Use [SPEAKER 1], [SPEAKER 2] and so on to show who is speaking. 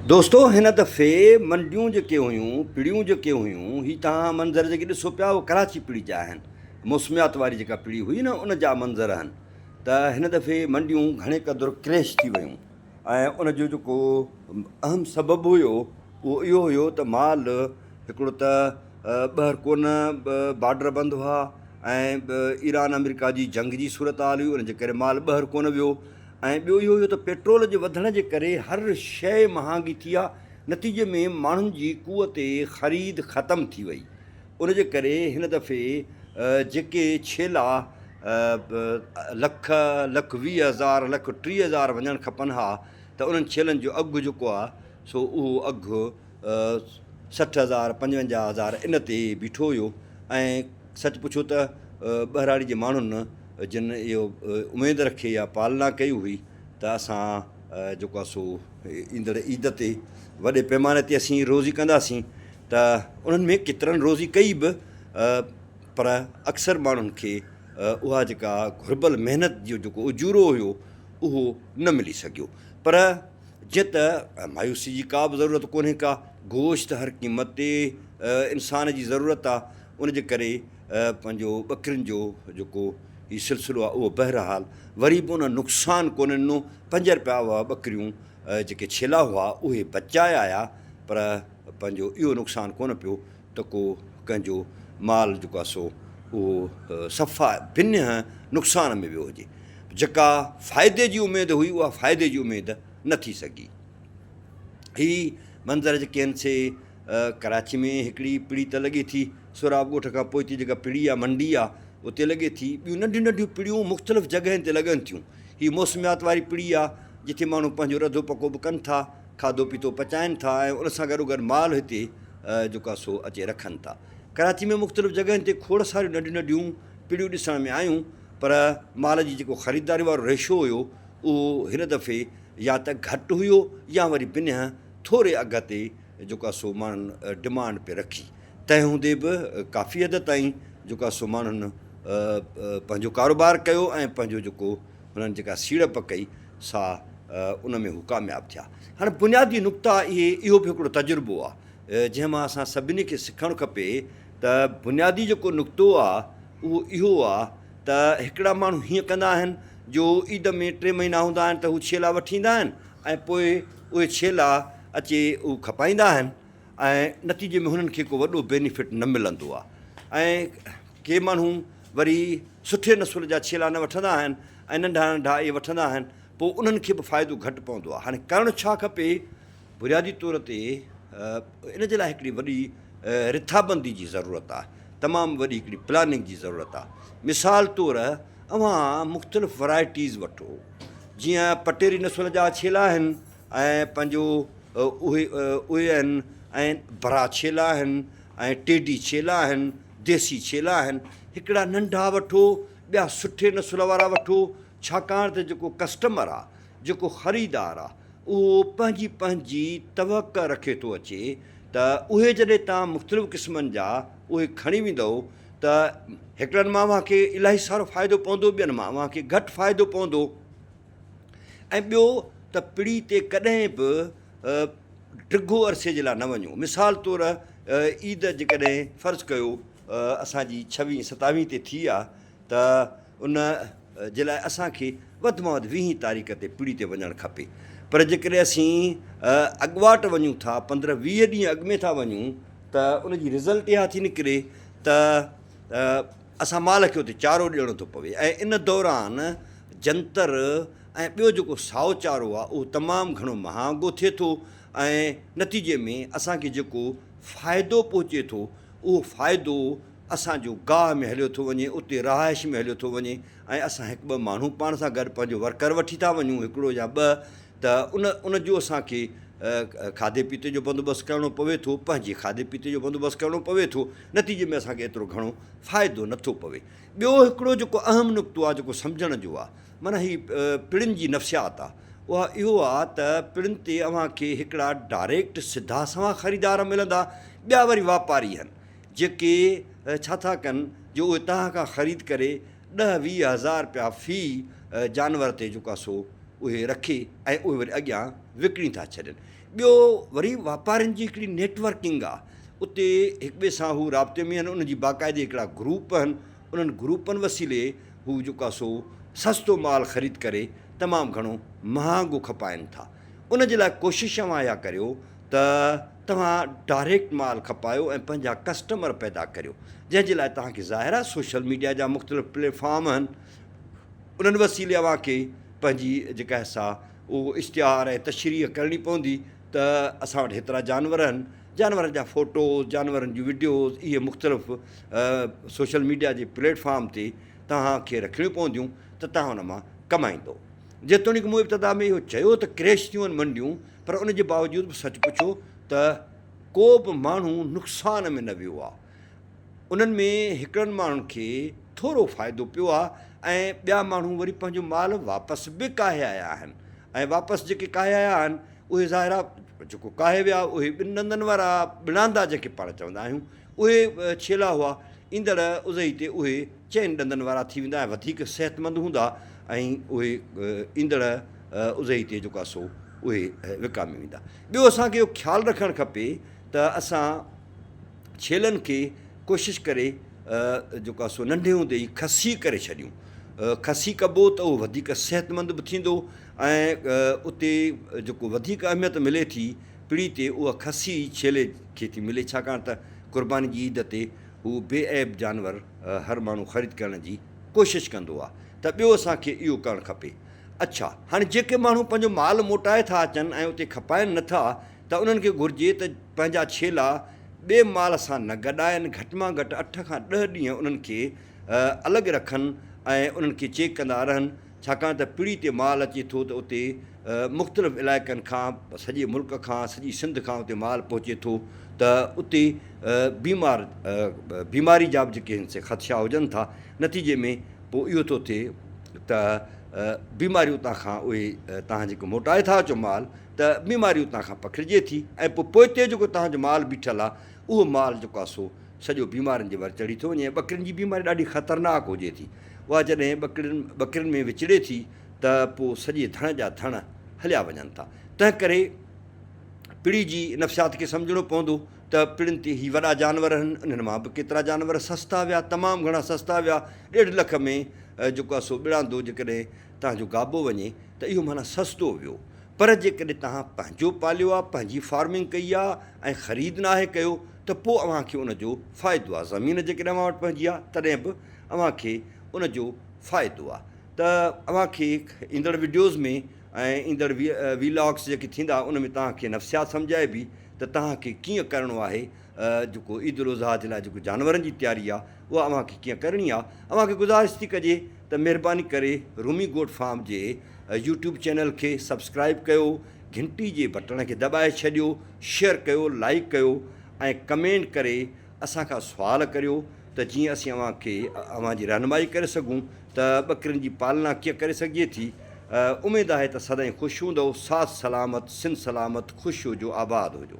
[SPEAKER 1] दोस्तो हिन दफ़े मंडियूं जेके हुयूं पिड़ियूं जेके हुयूं ही तव्हां मंज़र जेके ॾिसो पिया उहे कराची पिड़ी जा आहिनि। मौसमियात वारी जेका पिड़ी हुई न उन जा मंज़र आहिनि। त हिन दफ़े मंडियूं घणे क़दुरु क्रैश थी वियूं ऐं उन जो जेको अहम सबबु हुयो उहो इहो हुयो त माल हिकिड़ो त ॿाहिरि कोन बॉर्डर बंदि हुआ ऐं ईरान अमेरिका जी जंग जी सूरत हाल हुई, उनजे करे माल ॿाहिरि कोन वियो। ऐं ॿियो इहो हुयो त पेट्रोल जे वधण जे करे हर शइ महांगी थी आहे। नतीजे में माण्हुनि जी क़ुवत ख़रीद ख़तमु थी वई। उनजे करे हिन दफ़े जेके छेला लख 20,000 1,30,000 वञणु खपनि हा त उन्हनि छेलनि जो अघु जेको आहे सो उहो अघु 60,000 55,000 इन ते बीठो हुयो। ऐं सच पुछो त ॿहिराड़ी जे माण्हुनि जिन इहो उमेदु रखी या पालना कई हुई त असां जेको आहे सो ईंदड़ ईद ते वॾे पैमाने ते असीं रोज़ी कंदासीं, त उन्हनि में केतिरनि रोज़ी कई बि, पर अक्सर माण्हुनि खे उहा जेका घुरिबल महिनत जो जेको उजूरो हुयो उहो न मिली सघियो। पर जीअं त मायूसी जी का बि ज़रूरत कोन्हे का, गोश्त हर क़ीमत ते इंसान जी ज़रूरत आहे। उनजे करे पंहिंजो ॿकरियुनि जो जेको हीउ सिलसिलो आहे उहो बहरहाल वरी बि उन नुक़सानु कोन ॾिनो। 5 रुपया हुआ ॿकरियूं जेके छेला हुआ उहे बचाए आया, पर पंहिंजो इहो नुक़सानु कोन पियो त को कंहिंजो माल जेको आहे सो उहो सफ़ा भिन्न नुक़सान में वियो हुजे। जेका फ़ाइदे जी उमेदु हुई उहा फ़ाइदे जी उमेदु न थी सघी। हीअ मंज़र जेके आहिनि से कराची में हिकिड़ी पिड़ी त लॻे थी, सोराब ॻोठ खां पोइ थी जेका पिड़ी आहे मंडी आहे उते लॻे थी। ॿियूं नंढियूं नंढियूं पिड़ियूं मुख़्तलिफ़ जॻहियुनि ते लॻनि थियूं। हीअ मौसमियात वारी पिड़ी आहे जिथे माण्हू पंहिंजो रधो पको बि कनि था, खाधो पीतो पचाइनि था ऐं उन सां गॾोगॾु माल हिते जेको आहे सो अचे रखनि था। कराची में मुख़्तलिफ़ जॻहियुनि ते खोड़ सारियूं नंढियूं नंढियूं पिड़ियूं ॾिसण में आयूं, पर माल जी जेको ख़रीदारी वारो रेशो हुयो उहो हिन दफ़े या त घटि हुयो या वरी बिन्ह थोरे अघ ते जेको आहे सो माण्हुनि डिमांड पे रखी। तंहिं हूंदे बि काफ़ी हद ताईं जेको आहे सो माण्हुनि पंहिंजो कारोबार कयो ऐं पंहिंजो जेको हुननि जेका सीड़प कई सा उन में हू कामयाबु थिया। हाणे बुनियादी नुक़्ता इहो बि हिकिड़ो तजुर्बो आहे जंहिंमां असां सभिनी खे सिखणु खपे त बुनियादी जेको नुक़्तो आहे उहो इहो आहे त हिकिड़ा माण्हू हीअं कंदा आहिनि जो ईद में 3 महीना हूंदा आहिनि त हू छेला वठी ईंदा आहिनि ऐं पोइ उहे छेला अचे उहे खपाईंदा आहिनि ऐं नतीजे में हुननि खे को वॾो बेनिफिट न मिलंदो आहे। ऐं के माण्हू वरी सुठे नसुल जा छेला न वठंदा आहिनि ऐं नंढा नंढा इहे वठंदा आहिनि, पोइ उन्हनि खे बि फ़ाइदो घटि पवंदो आहे। हाणे करणु छा खपे? बुनियादी तौर ते इन जे लाइ हिकिड़ी वॾी रिथाबंदी जी ज़रूरत आहे, तमामु वॾी हिकिड़ी प्लानिंग जी ज़रूरत आहे। मिसाल तौरु अवां मुख़्तलिफ़ वैराइटीज़ वठो, जीअं पटेरी नसुल जा छेला आहिनि ऐं पंहिंजो उहे आहिनि ऐं बरा छेला आहिनि ऐं टेडी छेला आहिनि, देसी छेला आहिनि। हिकिड़ा नंढा वठो, ॿिया सुठे नसुल वारा वठो, छाकाणि त जेको कस्टमर आहे, जेको ख़रीदार आहे, उहो पंहिंजी पंहिंजी तवक रखे थो अचे त उहे जॾहिं तव्हां मुख़्तलिफ़ क़िस्मनि जा उहे खणी वेंदव त हिकिड़नि मां अव्हांखे इलाही सारो फ़ाइदो पवंदो, ॿियनि मां अव्हांखे घटि फ़ाइदो पवंदो। ऐं ॿियो त पिड़ी ते कॾहिं बि डिघो अरसे जे लाइ न वञो। मिसाल तौरु ईद जेकॾहिं फ़र्ज़ु कयो असांजी 26-27 ते थी आहे त उन जे लाइ असांखे वधि में वधि 20 तारीख़ ते पिड़ी ते वञणु खपे। पर जेकॾहिं असीं अॻुवाट वञूं था, 15-20 ॾींहं अॻु में था वञूं त उनजी रिज़ल्ट इहा थी निकिरे त असां माल खे उते चारो ॾियणो थो पवे ऐं इन दौरान जंतर ऐं ॿियो जेको साओ चारो आहे उहो तमामु घणो महांगो थिए थो ऐं नतीजे में असांखे जेको फ़ाइदो पहुचे थो उहो फ़ाइदो असांजो गाह में हलियो थो वञे, उते रहाइश में हलियो थो वञे ऐं असां 1-2 माण्हू पाण सां गॾु पंहिंजो वर्कर वठी था वञूं, हिकिड़ो या 2, त उन जो असांखे खाधे पीते जो बंदोबस्तु करिणो पवे थो, पंहिंजे खाधे पीते जो बंदोबस्तु करिणो पवे थो। नतीजे में असांखे एतिरो घणो फ़ाइदो नथो पवे। ॿियो हिकिड़ो जेको अहम नुक़्तो आहे जेको सम्झण जो आहे, माना हीअ पिड़ियुनि जी नफ़्सियात आहे, उहा इहो आहे त पिड़ियुनि ते अव्हांखे हिकिड़ा डायरेक्ट सिधा सवा ख़रीदार मिलंदा, ॿिया वरी वापारी आहिनि जेके छा था कनि जो उहे तव्हां खां ख़रीद करे 10-20 हज़ार रुपया फ़ी जानवर ते जेको आहे सो उहे रखे ऐं उहे वरी अॻियां विकिणी था छॾनि। ॿियो वरी वापारियुनि जी हिकिड़ी नेटवर्किंग आहे, उते हिक ॿिए सां हू राब्ते में आहिनि, उनजी बाक़ाइदे हिकिड़ा ग्रुप आहिनि, उन्हनि ग्रुपनि वसीले हू जेको आहे सो सस्तो माल ख़रीद करे तमामु घणो महांगो खपाइनि था। उन जे लाइ कोशिशि अवां इहा करियो त तव्हां डायरेक्ट माल खपायो ऐं पंहिंजा कस्टमर पैदा करियो, जंहिंजे लाइ तव्हांखे ज़ाहिर आहे सोशल मीडिया जा मुख़्तलिफ़ प्लेटफॉर्म आहिनि, उन्हनि वसीले अव्हांखे पंहिंजी जेका हिसा उहो इश्तिहार ऐं तशरीह करणी पवंदी त असां वटि हेतिरा जानवर आहिनि, जानवरनि जा फ़ोटोज़, जानवरनि जूं वीडियोज़, इहे मुख़्तलिफ़ सोशल मीडिया जे प्लेटफॉर्म ते तव्हांखे रखणियूं पवंदियूं त तव्हां हुन मां कमाईंदो। जेतोणीकि मूं इब्तिदा में इहो चयो त क्रैश थियूं आहिनि मंडियूं, पर उन जे बावजूदि बि सच पुछो त को बि माण्हू नुक़सान में न वियो आहे। उन्हनि में हिकिड़नि माण्हुनि खे थोरो फ़ाइदो पियो आहे ऐं ॿिया माण्हू वरी पंहिंजो माल वापसि बि काहे आया आहिनि, ऐं वापसि जेके काहे आया आहिनि उहे ज़ाहिर आहे जेको काहे विया उहे ॿिनि ॾंदनि वारा ॿिणांदा जंहिंखे पाण चवंदा आहियूं, उहे छेला हुआ, ईंदड़ उज़ई ते उहे चइनि ॾंदनि वारा थी वेंदा ऐं वधीक सिहतमंद हूंदा, ऐं उहे ईंदड़ उज़ई ते जेको आहे सो उहे विकामे वेंदा। ॿियो असांखे इहो ख़्यालु रखणु खपे त असां छेलनि खे कोशिशि करे जेको आहे सो नंढे हूंदे ई खसी करे छॾियूं। खसी कबो त उहो वधीक सिहतमंद बि थींदो ऐं उते जेको वधीक अहमियत मिले थी पीढ़ी ते उहा खसी छेले खे थी मिले, छाकाणि त क़ुर्बानी जी ईद ते हू बेऐब जानवर हर माण्हू ख़रीद करण जी कोशिशि कंदो आहे। त ॿियो असांखे इहो करणु खपे। अच्छा, हाणे जेके माण्हू पंहिंजो माल मोटाए था अचनि ऐं उते खपाइनि नथा, त उन्हनि खे घुरिजे त पंहिंजा छेला ॿिए माल सां न गॾाइनि, घटि मां घटि 8 खां 10 ॾींहं उन्हनि खे अलॻि रखनि ऐं उन्हनि खे चेक कंदा रहनि, छाकाणि त पीढ़ी ते माल अचे थो त उते मुख़्तलिफ़ इलाइक़नि खां, सॼे मुल्क खां, सॼी सिंध खां उते माल पहुचे थो, त उते बीमारी जा बि जेके आहिनि से ख़दशा हुजनि था। नतीजे में पोइ इहो थो थिए त बीमारी उतां खां उहे तव्हां जेको मोटाए था अचो माल, त बीमारी उतां खां पखिड़िजे थी ऐं पोइ ते जेको तव्हांजो माल बीठल आहे उहो माल जेको आहे सो सॼो बीमारियुनि जे वर चढ़ी थो वञे। ॿकरियुनि जी बीमारी ॾाढी ख़तरनाक हुजे थी, उहा जॾहिं ॿकरियुनि में विचिड़े थी त पोइ सॼे धण जा धण हलिया वञनि था। तंहिं करे पीढ़ी जी नफ़्सियात खे सम्झणो पवंदो त पीढ़ियुनि ते ही वॾा जानवर आहिनि, उन्हनि मां बि केतिरा जानवर सस्ता विया, तमामु घणा सस्ता विया। 1.5 लख में जेको आहे सो ॿिड़ांदो जेकॾहिं तव्हांजो गाबो वञे त इहो माना सस्तो वियो। पर जेकॾहिं तव्हां पंहिंजो पालियो आहे, पंहिंजी फार्मिंग कई आहे ऐं ख़रीद न आहे कयो, त पोइ अव्हांखे उनजो फ़ाइदो आहे। ज़मीन जेकॾहिं अव्हां वटि पंहिंजी आहे तॾहिं बि अव्हांखे उनजो फ़ाइदो आहे। त अव्हांखे ईंदड़ वीडियोज़ में ऐं ईंदड़ वीलॉग्स जेके थींदा उन में तव्हांखे नफ़्सियात सम्झाए बि त तव्हांखे कीअं करिणो आहे, जेको ईद उल अज़हा जे लाइ जेको जानवरनि जी तयारी आहे उहा अव्हांखे कीअं करणी आहे। अव्हांखे गुज़ारिश थी कजे त महिरबानी करे रूमी गोट फार्म जे यूट्यूब चैनल खे सब्सक्राइब कयो, घंटी जे बटण खे दॿाए छॾियो, शेयर कयो, लाइक कयो ऐं कमेंट करे असांखां सुवाल करियो त जीअं असीं अव्हांजी रहनुमाई करे सघूं त ॿकरियुनि जी पालना कीअं करे सघिजे थी। उमेदु आहे त सदाईं ख़ुशि हूंदो, साथ सलामत, सिंध सलामत, ख़ुशि हुजो, आबाद हुजो।